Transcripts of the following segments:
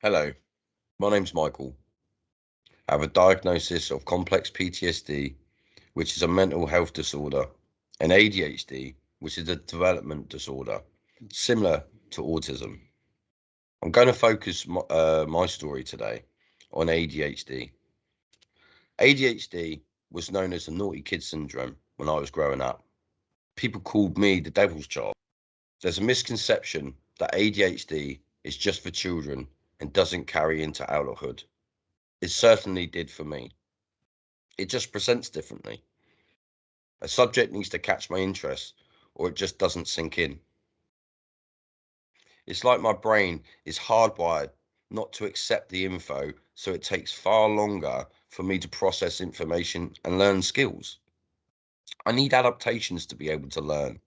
Hello, my name's Michael. I have a diagnosis of complex PTSD, which is a mental health disorder, and ADHD, which is a development disorder, similar to autism. I'm going to focus my story today on ADHD. ADHD was known as the naughty kid syndrome when I was growing up. People called me the devil's child. There's a misconception that ADHD is just for children and doesn't carry into adulthood. It certainly did for me. It just presents differently. A subject needs to catch my interest or it just doesn't sink in. It's like my brain is hardwired not to accept the info, so it takes far longer for me to process information and learn skills. I need adaptations to be able to learn.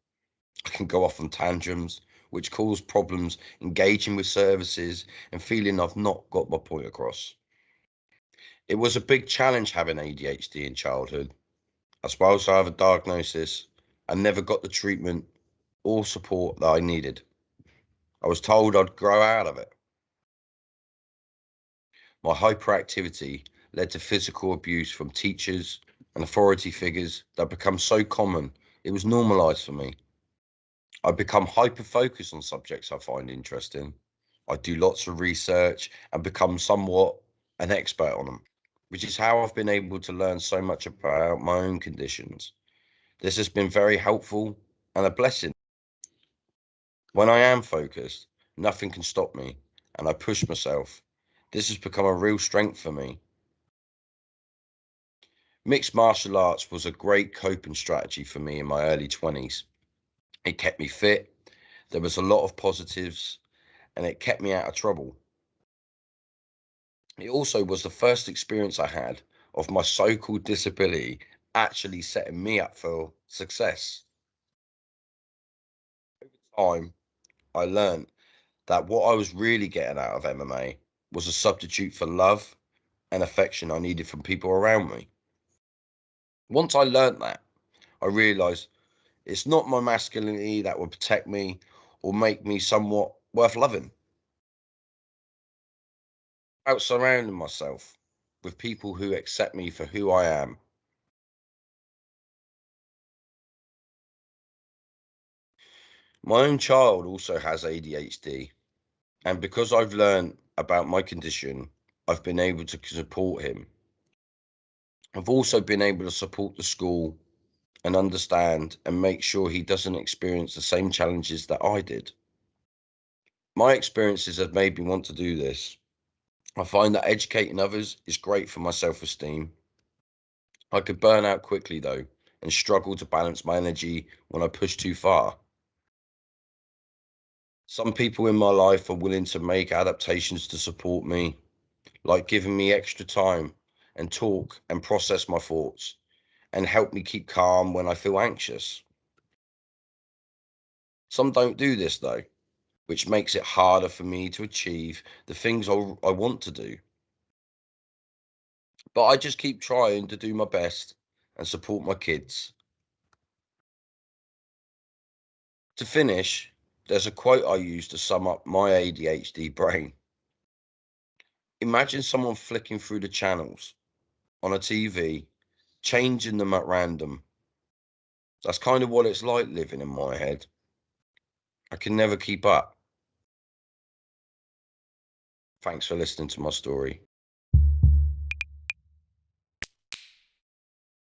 I can go off on tantrums, which cause problems engaging with services and feeling I've not got my point across. It was a big challenge having ADHD in childhood. As well as I have a diagnosis, I never got the treatment or support that I needed. I was told I'd grow out of it. My hyperactivity led to physical abuse from teachers and authority figures that become so common, it was normalized for me. I become hyper focused on subjects I find interesting. I do lots of research and become somewhat an expert on them, which is how I've been able to learn so much about my own conditions. This has been very helpful and a blessing. When I am focused, nothing can stop me, and I push myself. This has become a real strength for me. Mixed martial arts was a great coping strategy for me in my early 20s. It kept me fit, there was a lot of positives, and it kept me out of trouble. It also was the first experience I had of my so-called disability actually setting me up for success. Over time, I learned that what I was really getting out of MMA was a substitute for love and affection I needed from people around me. Once I learned that, I realized it's not my masculinity that will protect me or make me somewhat worth loving. About surrounding myself with people who accept me for who I am. My own child also has ADHD, and because I've learned about my condition, I've been able to support him. I've also been able to support the school and understand and make sure he doesn't experience the same challenges that I did. My experiences have made me want to do this. I find that educating others is great for my self-esteem. I could burn out quickly though and struggle to balance my energy when I push too far. Some people in my life are willing to make adaptations to support me, like giving me extra time and talk and process my thoughts and help me keep calm when I feel anxious. Some don't do this though, which makes it harder for me to achieve the things I want to do. But I just keep trying to do my best and support my kids. To finish, there's a quote I use to sum up my ADHD brain. Imagine someone flicking through the channels on a TV, changing them at random. That's kind of what it's like living in my head. I can never keep up. Thanks for listening to my story.